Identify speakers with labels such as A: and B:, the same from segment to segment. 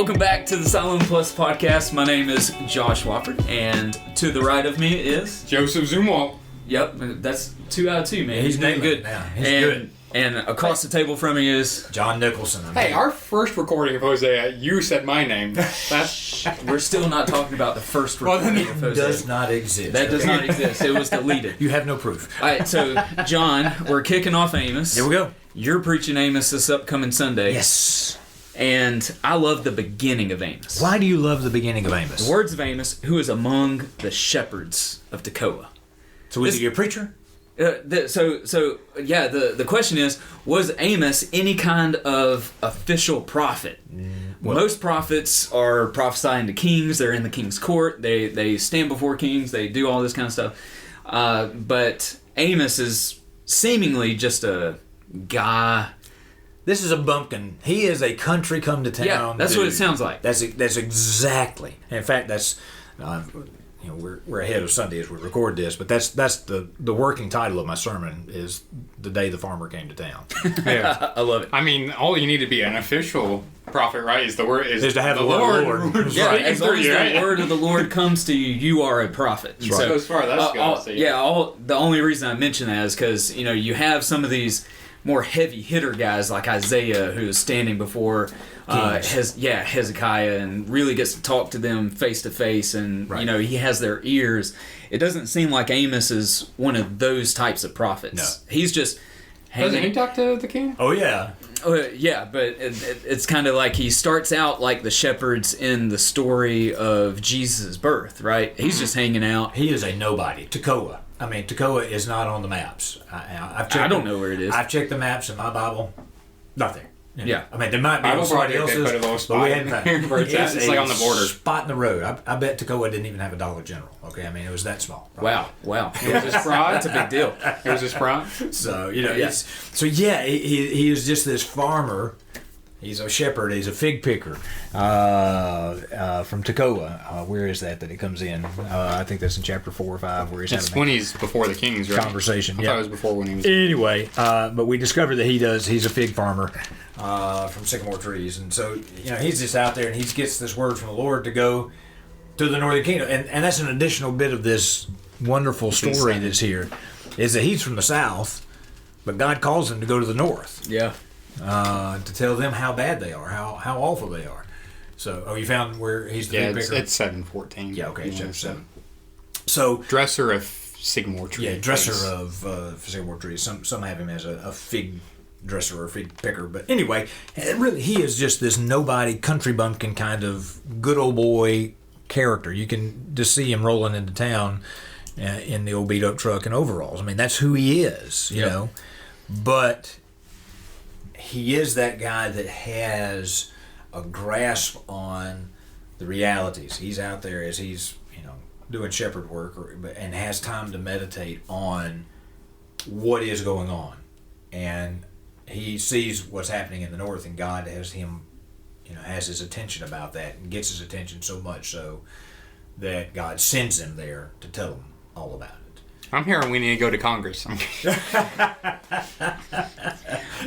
A: Welcome back to the Silent Plus podcast. My name is Josh Wofford, and to the right of me is
B: Joseph Zumwalt.
A: Yep, that's 2 out of 2, man.
C: He's
A: doing good.
C: Yeah, he's good.
A: And across the table from me is
C: John Nicholson.
B: Hey, our first recording of Hosea, you said my name. That's
A: we're still not talking about the first recording of Hosea.
C: Does not exist.
A: That does not exist. It was deleted.
C: You have no proof.
A: All right, so John, we're kicking off Amos.
C: Here we go.
A: You're preaching Amos this upcoming Sunday.
C: Yes.
A: And I love the beginning of Amos.
C: Why do you love the beginning of Amos?
A: The words of Amos, who is among the shepherds of Tekoa.
C: So is he a preacher?
A: The question is, was Amos any kind of official prophet?
C: Well,
A: Most prophets are prophesying to kings. They're in the king's court. They stand before kings. They do all this kind of stuff. But Amos is seemingly just a guy.
C: this is a bumpkin. He is a country come to town.
A: Yeah, that's
C: dude.
A: what it sounds like.
C: That's exactly. In fact, that's we're ahead of Sunday as we record this, but that's the working title of my sermon is "The Day the Farmer Came to Town."
B: yeah.
A: I love it.
B: I mean, all you need to be an official prophet, right? Is the word is
C: to have the Lord.
A: Yeah,
B: speaking
A: as long
B: through
A: as
B: you,
A: the
B: right?
A: word of the Lord comes to you, you are a prophet.
C: That's right.
B: So as far as that's goes,
A: the only reason I mention that is because you have some of these more heavy hitter guys like Isaiah, who is standing before Hezekiah and really gets to talk to them face to face, and
C: Right.
A: he has their ears. It doesn't seem like Amos is one of those types of prophets.
C: No.
A: He's just
B: Doesn't he talk to the king?
C: Oh yeah.
A: yeah, but it's kind of like he starts out like the shepherds in the story of Jesus' birth, right? He's just hanging out.
C: He is a nobody. Tekoa. I mean, Tekoa is not on the maps. I've checked
A: I don't know where it is.
C: I've checked the maps in my Bible. Nothing.
A: Yeah.
C: I mean, there might be
B: Bible
C: on somebody
B: Project, they
C: else's,
B: put a little
C: but
B: spot
C: we hadn't found it.
B: where it's at. It's like on the border.
C: Spot in the road. I bet Tekoa didn't even have a Dollar General. Okay, I mean, it was that small.
A: Wow.
B: It was a sprite.
A: That's a big deal.
B: It was a sprite.
C: So
A: Yeah.
C: he is just this farmer. He's a shepherd. He's a fig picker from Tekoa. Where is that it comes in? I think that's in chapter 4 or 5 where he's
B: It's
C: having
B: when he's before the kings, right?
C: conversation.
B: I thought it was before when he was.
C: Anyway, but we discovered that he's a fig farmer from sycamore trees. And so, he's just out there and he gets this word from the Lord to go to the northern kingdom. And that's an additional bit of this wonderful story that's here, is that he's from the south, but God calls him to go to the north
A: Yeah.
C: to tell them how bad they are, how awful they are. So, you found where he's the fig picker?
B: it's 7:14.
C: Yeah, okay, chapter 7. So,
B: Dresser of sycamore tree.
C: yeah, dresser of sycamore trees. Some have him as a fig dresser or fig picker. But anyway, really, he is just this nobody country bumpkin kind of good old boy character. You can just see him rolling into town in the old beat up truck and overalls. I mean, that's who he is, you know. But he is that guy that has a grasp on the realities. He's out there as he's doing shepherd work and has time to meditate on what is going on, and he sees what's happening in the north, and God has him has his attention about that and gets his attention so much so that God sends him there to tell him all about it.
B: I'm hearing we need to go to Congress.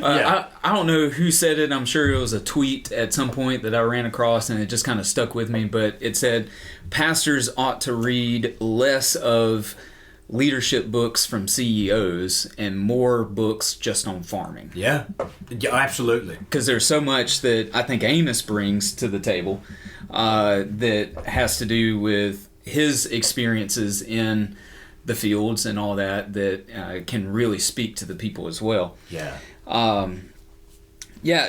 A: I don't know who said it. I'm sure it was a tweet at some point that I ran across, and it just kind of stuck with me. But it said, pastors ought to read less of leadership books from CEOs and more books just on farming.
C: Yeah, absolutely.
A: Because there's so much that I think Amos brings to the table that has to do with his experiences in the fields and all that can really speak to the people as well.
C: Yeah.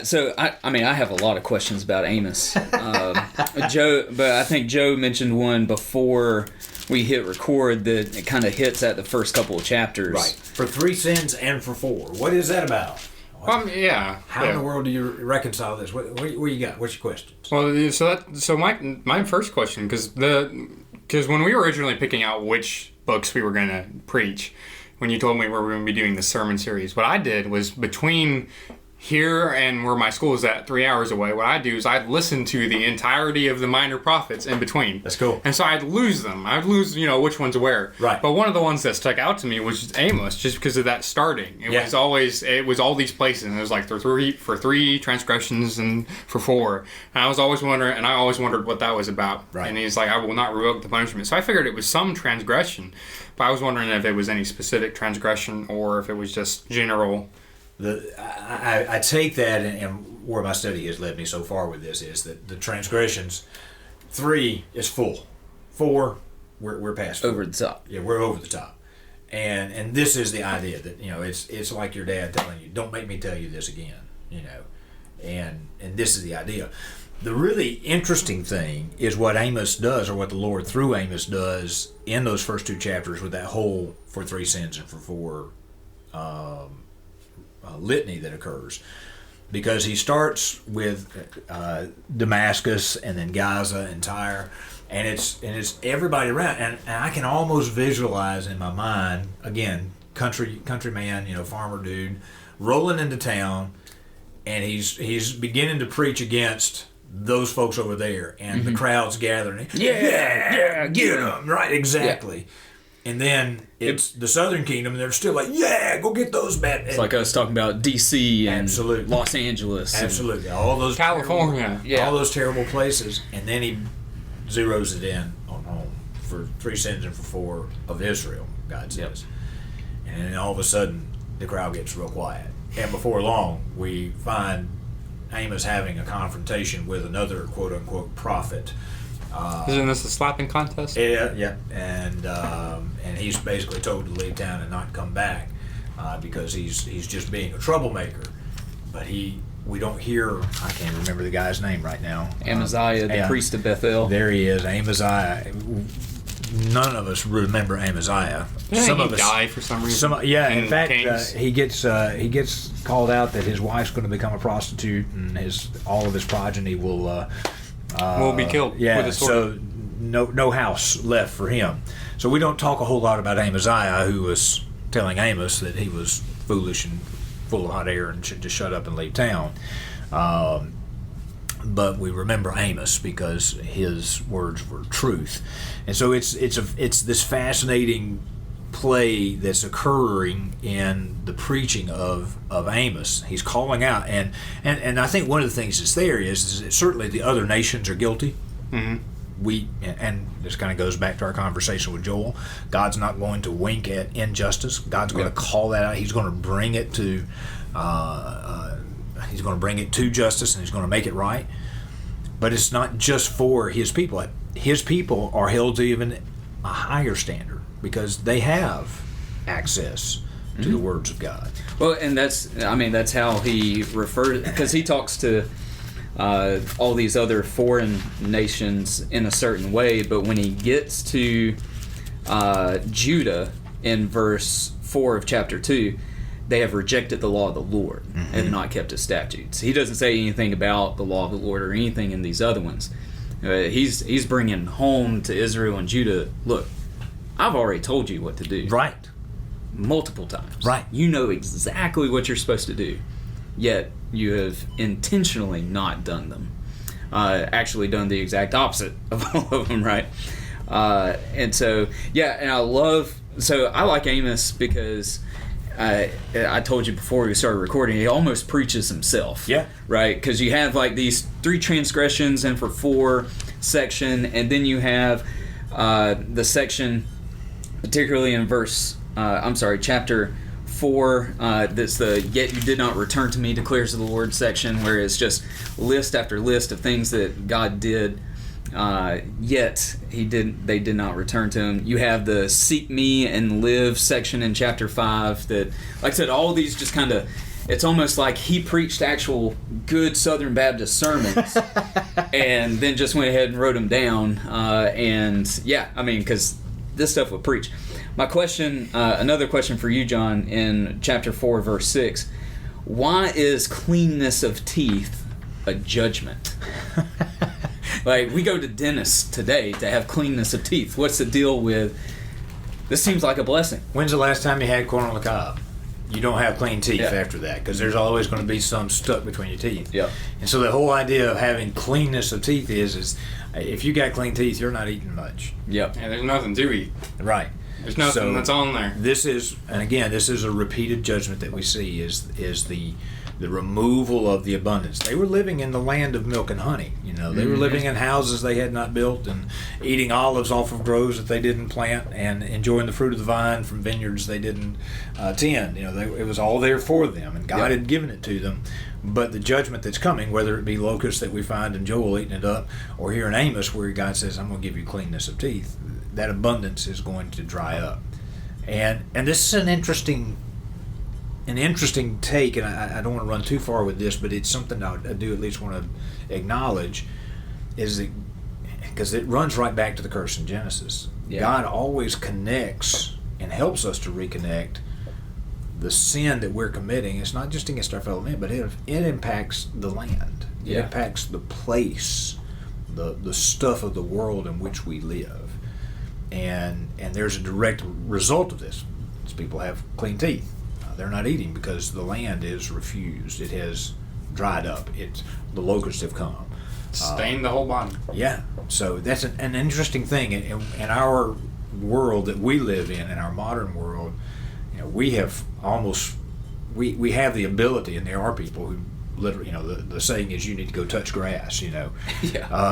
A: So I have a lot of questions about Amos. Joe, but I think Joe mentioned one before we hit record that it kind of hits at the first couple of chapters.
C: Right. For 3 sins and for 4. What is that about?
B: Yeah.
C: How in the world do you reconcile this? What you got? What's your questions?
B: Well, so my first question, because when we were originally picking out which books we were going to preach, when you told me we were going to be doing the sermon series, what I did was between here and where my school is at 3 hours away, what I'd do is I'd listen to the entirety of the minor prophets in between.
C: That's cool.
B: And so I'd lose them. I'd lose, which one's where.
C: Right.
B: But one of the ones that stuck out to me was Amos, just because of that starting. It was all these places, and it was like for three transgressions and for 4. And I always wondered what that was about.
C: Right.
B: And he's like, I will not revoke the punishment. So I figured it was some transgression, but I was wondering if it was any specific transgression or if it was just general.
C: I take that, and where my study has led me so far with this is that the transgressions, 3 is full, 4 we're past 4.
A: Over the top.
C: Yeah, we're over the top, and this is the idea that it's like your dad telling you, don't make me tell you this again, and this is the idea. The really interesting thing is what Amos does, or what the Lord through Amos does in those first 2 chapters with that whole for 3 sins and for 4. Litany that occurs, because he starts with Damascus and then Gaza and Tyre, and it's everybody around, and I can almost visualize in my mind, again, country man, farmer dude, rolling into town, and he's beginning to preach against those folks over there, and the crowd's gathering. Yeah, get them right, exactly. Yeah. And then it's the Southern Kingdom, and they're still like, yeah, go get those bad.
A: It's like us talking about D.C. and Los Angeles.
C: Absolutely. All those
B: California.
C: All those terrible places. And then he zeroes it in on home for 3 sins and for 4 of Israel, God says. Yep. And then all of a sudden, the crowd gets real quiet. And before long, we find Amos having a confrontation with another quote-unquote prophet.
B: Isn't this a slapping contest?
C: Yeah. And he's basically told to leave town and not come back because he's just being a troublemaker. But we don't hear, I can't remember the guy's name right now.
A: Amaziah, the priest of Bethel.
C: There he is, Amaziah. None of us remember Amaziah.
B: Some of us die for some reason.
C: In fact, he gets called out that his wife's going to become a prostitute, and all of his progeny will
B: be killed.
C: Yeah,
B: with a sword.
C: So no house left for him. So we don't talk a whole lot about Amaziah, who was telling Amos that he was foolish and full of hot air and should just shut up and leave town. But we remember Amos because his words were truth, and so it's this fascinating play that's occurring in the preaching of Amos. He's calling out, and I think one of the things that's there is that certainly the other nations are guilty. Mm-hmm. And this kind of goes back to our conversation with Joel. God's not going to wink at injustice. God's going to call that out. He's going to bring it to justice, and he's going to make it right. But it's not just for his people. His people are held to even a higher standard because they have access to the words of God.
A: Well, and that's how he refers, because he talks to all these other foreign nations in a certain way, but when he gets to Judah in verse 4 of chapter 2, they have rejected the law of the Lord and have not kept his statutes. He doesn't say anything about the law of the Lord or anything in these other ones. He's bringing home to Israel and Judah, look, I've already told you what to do.
C: Right.
A: Multiple times.
C: Right.
A: You know exactly what you're supposed to do, yet you have intentionally not done them. Actually done the exact opposite of all of them, right? And so, and I like Amos because I told you before we started recording, he almost preaches himself.
C: Yeah.
A: Right? Because you have like these 3 transgressions and for 4 section, and then you have the section, particularly in chapter 4, that's the "Yet you did not return to me, declares the Lord" section, where it's just list after list of things that God did, yet they did not return to him. You have the "Seek me and live" section in chapter 5 that, like I said, all of these just kind of, it's almost like he preached actual good Southern Baptist sermons and then just went ahead and wrote them down. Because this stuff would preach. My question, another question for you, John, in chapter 4, verse 6, why is cleanness of teeth a judgment? Like, we go to dentists today to have cleanness of teeth. What's the deal with, this seems like a blessing.
C: When's the last time you had corn on the cob? you don't have clean teeth
A: Yeah.
C: after that, because there's always going to be some stuck between your teeth.
A: Yeah.
C: And so the whole idea of having cleanness of teeth is if you got clean teeth, you're not eating much.
A: Yep.
B: And there's nothing to eat.
C: Right.
B: There's nothing that's on there.
C: This is a repeated judgment that we see is the removal of the abundance. They were living in the land of milk and honey. They were living in houses they had not built and eating olives off of groves that they didn't plant and enjoying the fruit of the vine from vineyards they didn't tend. It was all there for them, and God had given it to them. But the judgment that's coming, whether it be locusts that we find in Joel eating it up, or here in Amos where God says, I'm going to give you cleanness of teeth, that abundance is going to dry up. And this is an interesting take, and I don't want to run too far with this, but it's something I do at least want to acknowledge, is that because it runs right back to the curse in Genesis. Yeah. God always connects and helps us to reconnect the sin that we're committing. It's not just against our fellow man, but it impacts the land. It impacts the place, the stuff of the world in which we live. And there's a direct result of this. People have clean teeth. They're not eating because the land is refused. It has dried up. The locusts have come.
B: Stained the whole body.
C: Yeah. So that's an interesting thing. In our world that we live in our modern world, we have we have the ability, and there are people who literally, the saying is you need to go touch grass,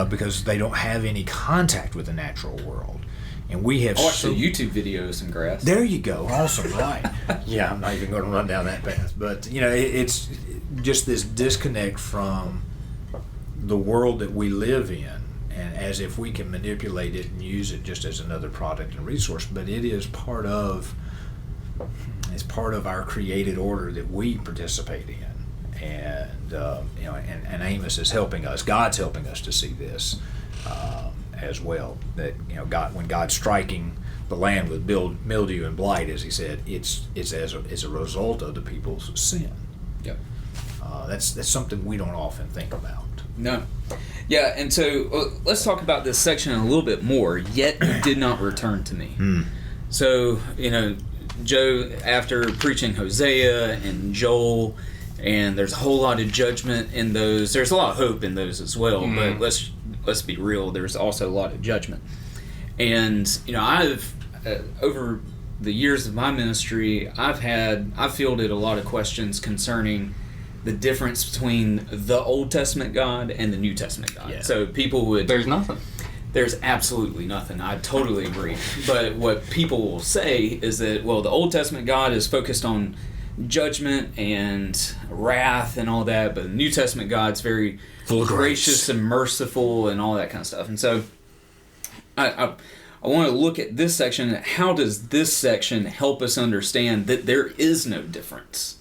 C: because they don't have any contact with the natural world. And we have
A: I watched the YouTube videos in grass.
C: There you go. Awesome. Right. Yeah, I'm not even going to run down that path. But, it's just this disconnect from the world that we live in, and as if we can manipulate it and use it just as another product and resource. But it is part of our created order that we participate in. And, and Amos is helping us. God's helping us to see this. As well, that when God's striking the land with mildew and blight, as He said, it's as a result of the people's sin.
A: Yep.
C: That's something we don't often think about.
A: No. Yeah, and so let's talk about this section a little bit more. Yet you did not return to me. So Joe, after preaching Hosea and Joel, and there's a whole lot of judgment in those. There's a lot of hope in those as well, but let's be real, there's also a lot of judgment. And I've over the years of my ministry, I've fielded a lot of questions concerning the difference between the Old Testament God and the New Testament God.
C: Yeah.
A: So people would...
B: There's
A: absolutely nothing. I totally agree. But what people will say is that, well, the Old Testament God is focused on judgment and wrath and all that, but the New Testament God's very gracious and merciful and all that kind of stuff. And so I want to look at this section. How does this section help us understand that there is no difference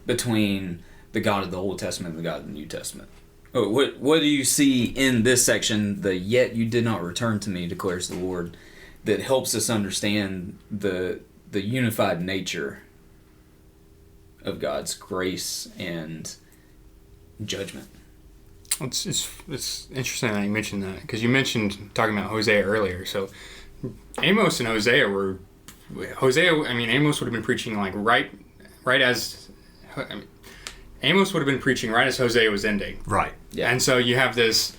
A: between the God of the Old Testament and the God of the New Testament? What do you see in this section, the yet you did not return to me, declares the Lord, that helps us understand the unified nature of God's grace and judgment?
B: It's interesting that you mentioned that, because you mentioned talking about Hosea earlier. So Amos and Hosea Amos would have been preaching Amos would have been preaching right as Hosea was ending.
C: Right.
B: Yeah. And so you have this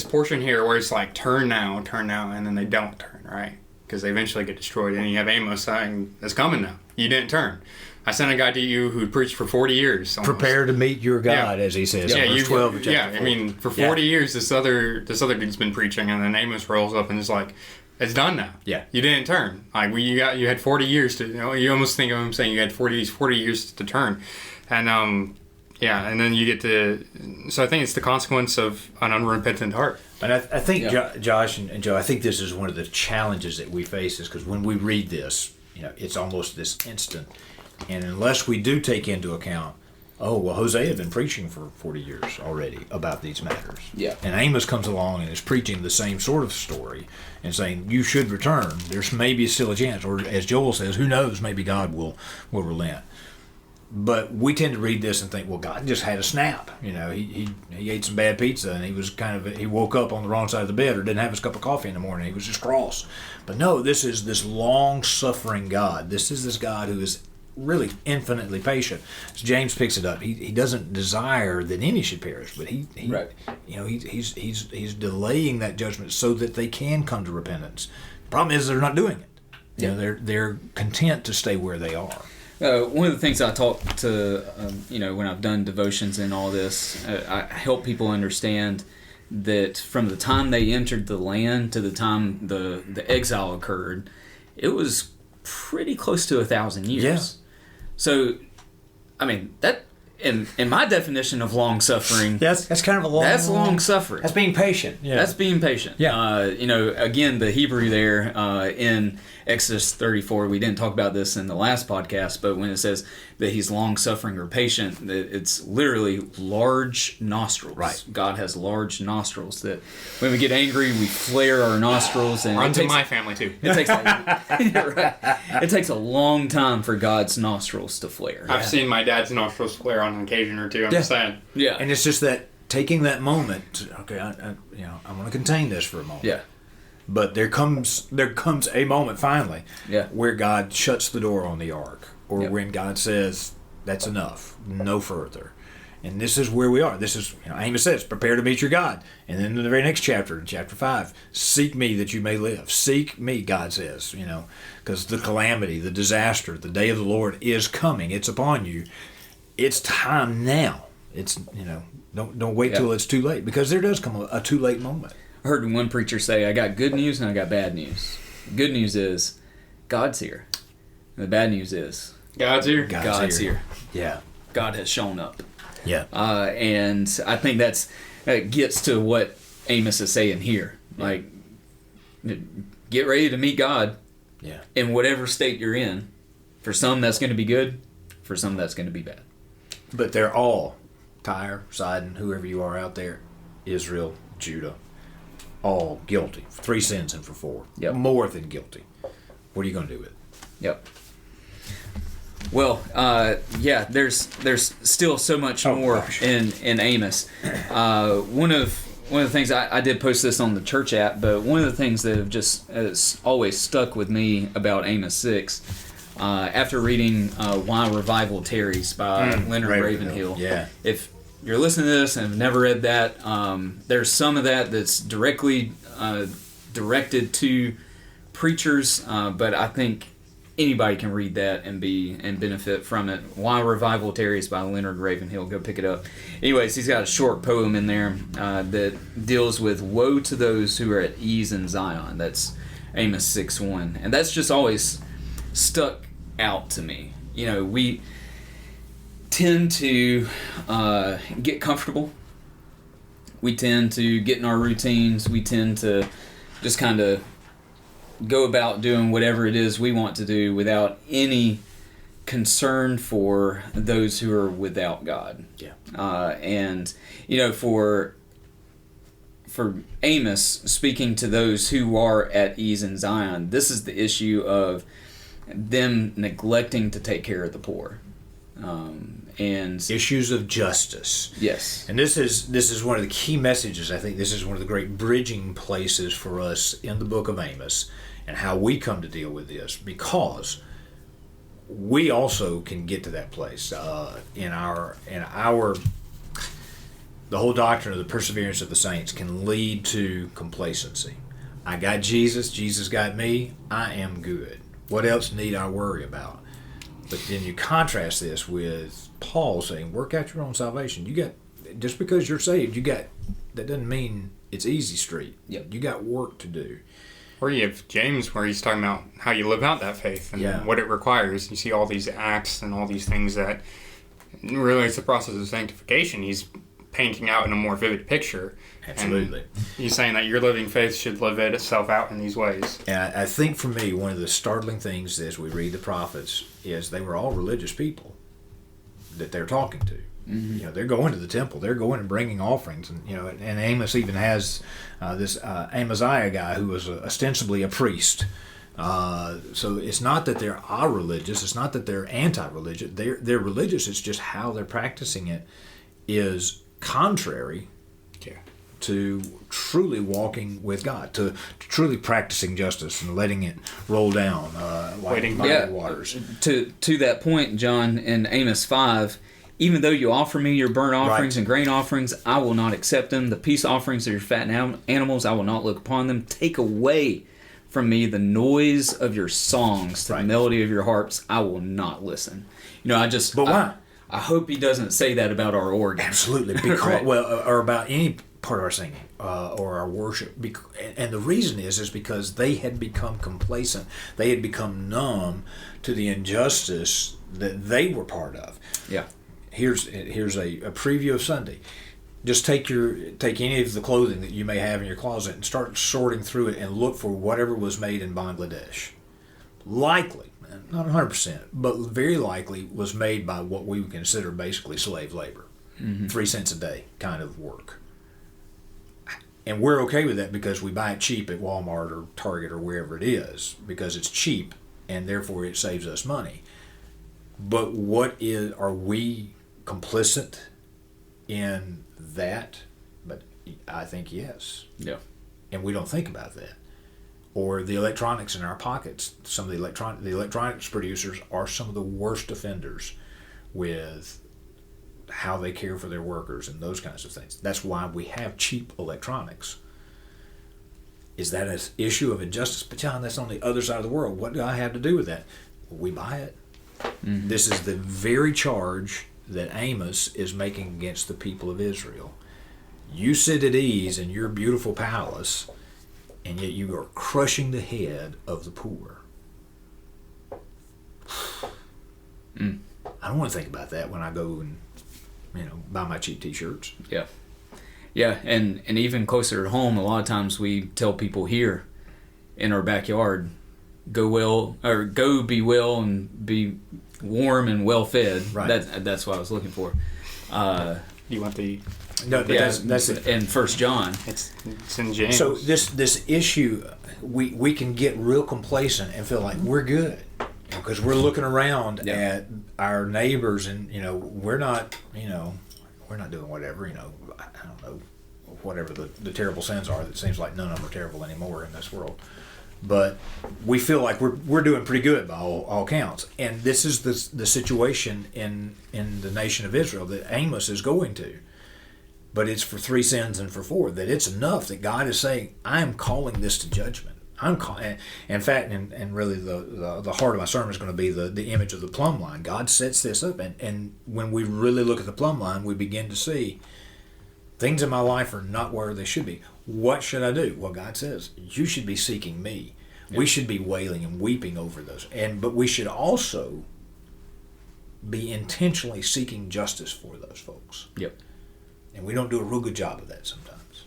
B: portion here where it's like turn now, and then they don't turn, right? Because they eventually get destroyed. And you have Amos saying, "It's coming now. You didn't turn. I sent a guy to you who preached for 40 years. Almost.
C: Prepare to meet your God," as he says.
B: Yeah,
C: verse 12 of chapter 4.
B: For 40 years, this other dude's been preaching, and then Amos rolls up and is like, "It's done now.
C: Yeah,
B: you didn't turn. Like you had 40 years to. You almost think of him saying you had 40 years to turn, and and then you get to. So I think it's the consequence of an unrepentant heart.
C: And I think Josh and Joe, I think this is one of the challenges that we face, is because when we read this, it's almost this instant. And unless we do take into account, Hosea had been preaching for 40 years already about these matters.
A: Yeah.
C: And Amos comes along and is preaching the same sort of story and saying, you should return. There's maybe still a chance. Or as Joel says, who knows, maybe God will relent. But we tend to read this and think, well, God just had a snap. He ate some bad pizza and he woke up on the wrong side of the bed or didn't have his cup of coffee in the morning. He was just cross. But no, this is this long-suffering God. This is this God who is really infinitely patient. As James picks it up, he doesn't desire that any should perish, but he
A: Right.
C: he's delaying that judgment so that they can come to repentance. The problem is they're not doing it. You know, they're content to stay where they are.
A: One of the things I talk to, when I've done devotions and all this, I help people understand that from the time they entered the land to the time the exile occurred, it was pretty close to 1,000 years.
C: Yeah.
A: So, I mean, that in my definition of long suffering,
D: That's kind of a long.
A: that's long suffering.
D: That's being patient. Yeah.
A: That's being patient.
D: Yeah.
A: Again, the Hebrew there in Exodus 34, we didn't talk about this in the last podcast, but when it says that he's long suffering or patient, it's literally large nostrils.
C: Right.
A: God has large nostrils that when we get angry, we flare our nostrils. And
B: Runs in my family too.
A: it takes it takes a long time for God's nostrils to flare.
B: I've seen my dad's nostrils flare on an occasion or two. I'm just saying.
A: Yeah.
C: And it's just that taking that moment. Okay, I want to contain this for a moment.
A: Yeah.
C: But there comes a moment finally,
A: Yeah.
C: where God shuts the door on the ark, or
A: Yeah.
C: when God says, "That's enough, no further." And this is where we are. This is, Amos says, "Prepare to meet your God." And then in the very next chapter, in chapter 5, "Seek me that you may live." Seek me, God says, because the calamity, the disaster, the day of the Lord is coming. It's upon you. It's time now. It's don't wait till it's too late, because there does come a too late moment.
A: I heard one preacher say, I got good news and I got bad news. The good news is God's here. And the bad news is
B: God's here.
A: God's here.
C: Yeah.
A: God has shown up.
C: Yeah.
A: And I think that gets to what Amos is saying here. Like, get ready to meet God
C: Yeah.
A: in whatever state you're in. For some, that's going to be good. For some, that's going to be bad.
C: But they're all, Tyre, Sidon, whoever you are out there, Israel, Judah, all guilty. 3 sins and for 4.
A: Yep.
C: More than guilty. What are you going to do with it?
A: Yep. Well, there's still so much more in Amos. One of the things I did post this on the church app, but one of the things that have just has always stuck with me about Amos 6, after reading "Why Revival Tarries" by Leonard Ravenhill.
C: Yeah.
A: If you're listening to this and have never read that, there's some of that that's directly directed to preachers, but I think anybody can read that and benefit from it. "Why Revival Tarries" by Leonard Ravenhill. Go pick it up. Anyways, he's got a short poem in there that deals with woe to those who are at ease in Zion. That's Amos 6:1, and that's just always stuck out to me. We tend to get comfortable. We tend to get in our routines. We tend to just kind of go about doing whatever it is we want to do without any concern for those who are without God.
C: Yeah.
A: And for Amos, speaking to those who are at ease in Zion, this is the issue of them neglecting to take care of the poor. And
C: Issues of justice.
A: yes.
C: And this is one of the key messages. I think this is one of the great bridging places for us in the book of Amos, and how we come to deal with this, because we also can get to that place in our the whole doctrine of the perseverance of the saints can lead to complacency. I got Jesus, Jesus got me, I am good. What else need I worry about? But then you contrast this with Paul saying, work out your own salvation. Just because you're saved, that doesn't mean it's easy street.
A: Yep.
C: You got work to do.
B: Or you have James, where he's talking about how you live out that faith and what it requires. You see all these acts and all these things that really it's the process of sanctification. He's painting out in a more vivid picture.
C: Absolutely.
B: And he's saying that your living faith should live itself out in these ways.
C: And I think for me, one of the startling things as we read the prophets is they were all religious people that they're talking to. Mm-hmm. They're going to the temple. They're going and bringing offerings. And and Amos even has this Amaziah guy who was ostensibly a priest. So it's not that they're religious. It's not that they're anti-religious. They're religious. It's just how they're practicing it is contrary to truly walking with God, to truly practicing justice and letting it roll down like mighty waters.
A: To that point, John, in Amos 5, even though you offer me your burnt offerings and grain offerings, I will not accept them. The peace offerings of your fat animals, I will not look upon them. Take away from me the noise of your songs, to the melody of your harps, I will not listen. But
C: why?
A: I hope he doesn't say that about our organs.
C: Absolutely, because or about any part of our singing or our worship. And the reason is because they had become complacent. They had become numb to the injustice that they were part of.
A: Yeah.
C: Here's a preview of Sunday. Just take any of the clothing that you may have in your closet and start sorting through it and look for whatever was made in Bangladesh. Likely, not 100%, but very likely was made by what we would consider basically slave labor. 3 cents a day kind of work. And we're okay with that because we buy it cheap at Walmart or Target or wherever it is, because it's cheap and therefore it saves us money. But are we complicit in that? But I think yes.
A: Yeah.
C: And we don't think about that. Or the electronics in our pockets. Some of the electronics producers are some of the worst offenders with how they care for their workers and those kinds of things. That's why we have cheap electronics. Is that an issue of injustice? But John, that's on the other side of the world. What do I have to do with that? We buy it. This is the very charge that Amos is making against the people of Israel. You sit at ease in your beautiful palace, and yet you are crushing the head of the poor. I don't want to think about that when I go and buy my cheap T-shirts.
A: Yeah. Yeah, and even closer at home, a lot of times we tell people here in our backyard, go be well and be warm and well fed.
C: Right.
A: That's what I was looking for.
B: You want the...
C: No, but that's it.
A: In 1 John.
B: It's in James.
C: So this issue, we can get real complacent and feel like we're good because we're looking around at our neighbors and we're not doing whatever I don't know whatever the terrible sins are. That seems like none of them are terrible anymore in this world. But we feel like we're doing pretty good by all counts. And this is the situation in the nation of Israel that Amos is going to. But it's for 3 sins and for 4. That it's enough that God is saying, I am calling this to judgment. In fact, and really the heart of my sermon is going to be the image of the plumb line. God sets this up. And when we really look at the plumb line, we begin to see things in my life are not where they should be. What should I do? Well, God says, you should be seeking me. Yeah. We should be wailing and weeping over those. But we should also be intentionally seeking justice for those folks.
A: Yep.
C: And we don't do a real good job of that sometimes.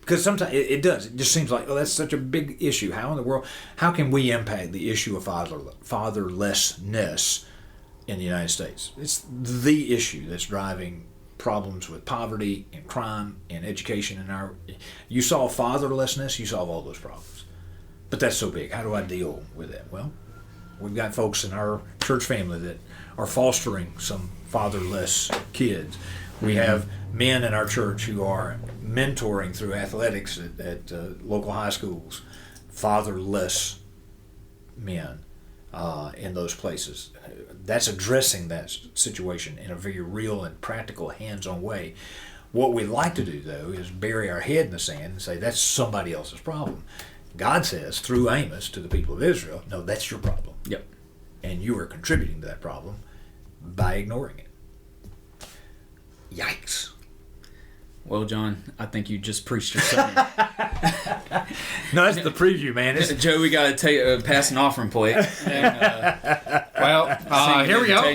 C: Because sometimes it does. It just seems like, that's such a big issue. How in the world, how can we impact the issue of fatherlessness in the United States? It's the issue that's driving problems with poverty and crime and education. You solve fatherlessness, you solve all those problems. But that's so big. How do I deal with that? Well, we've got folks in our church family that are fostering some fatherless kids. We have men in our church who are mentoring through athletics at local high schools, fatherless men in those places. That's addressing that situation in a very real and practical, hands-on way. What we like to do, though, is bury our head in the sand and say, that's somebody else's problem. God says, through Amos, to the people of Israel, no, that's your problem.
A: Yep.
C: And you are contributing to that problem by ignoring it. Yikes.
A: Well, John, I think you just preached your sermon.
C: No, that's the preview, man.
A: Joe, we got to pass an offering plate. And,
B: here we go.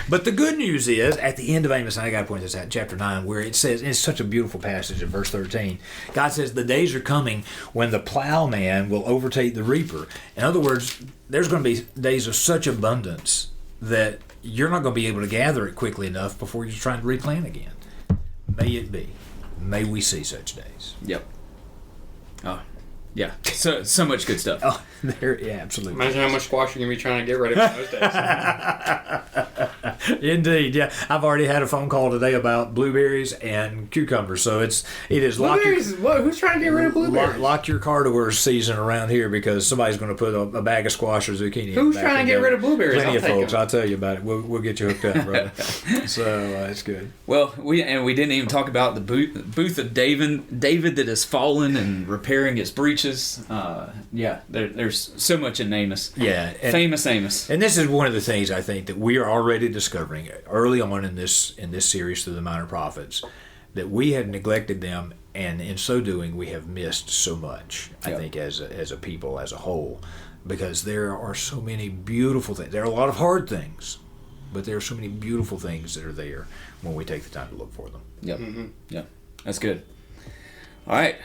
C: But the good news is, at the end of Amos, and I got to point this out, chapter 9, where it says, it's such a beautiful passage in verse 13, God says, the days are coming when the plowman will overtake the reaper. In other words, there's going to be days of such abundance that you're not going to be able to gather it quickly enough before you're trying to replant again. May it be. May we see such days.
A: Yep. Oh, yeah. So much good stuff.
C: Oh, yeah, absolutely.
B: Imagine how much squash you're going to be trying to get ready for those days.
C: Indeed, yeah. I've already had a phone call today about blueberries and cucumbers, so it is
B: blueberries. Who's trying to get rid of blueberries?
C: Lock your car doors season around here because somebody's going to put a bag of squash or zucchini.
B: Who's trying to get rid of blueberries?
C: Plenty of folks. I'll tell you about it. We'll get you hooked up, brother. So it's good.
A: Well, we didn't even talk about the booth of David that has fallen and repairing its breaches. There's so much in Amos.
C: Yeah,
A: famous Amos.
C: And this is one of the things I think that we are already discovering early on in this series through the minor prophets, that we have neglected them, and in so doing we have missed so much. I think as a people as a whole, because there are so many beautiful things. There are a lot of hard things, but there are so many beautiful things that are there when we take the time to look for them.
A: Yep. Yeah, that's good. All right.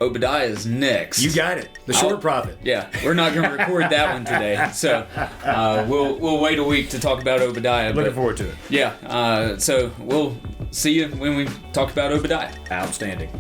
A: Obadiah is next.
C: You got it. The short prophet.
A: Yeah, we're not going to record that one today, so we'll wait a week to talk about Obadiah.
C: Looking forward to it.
A: Yeah, so we'll see you when we talk about Obadiah.
C: Outstanding.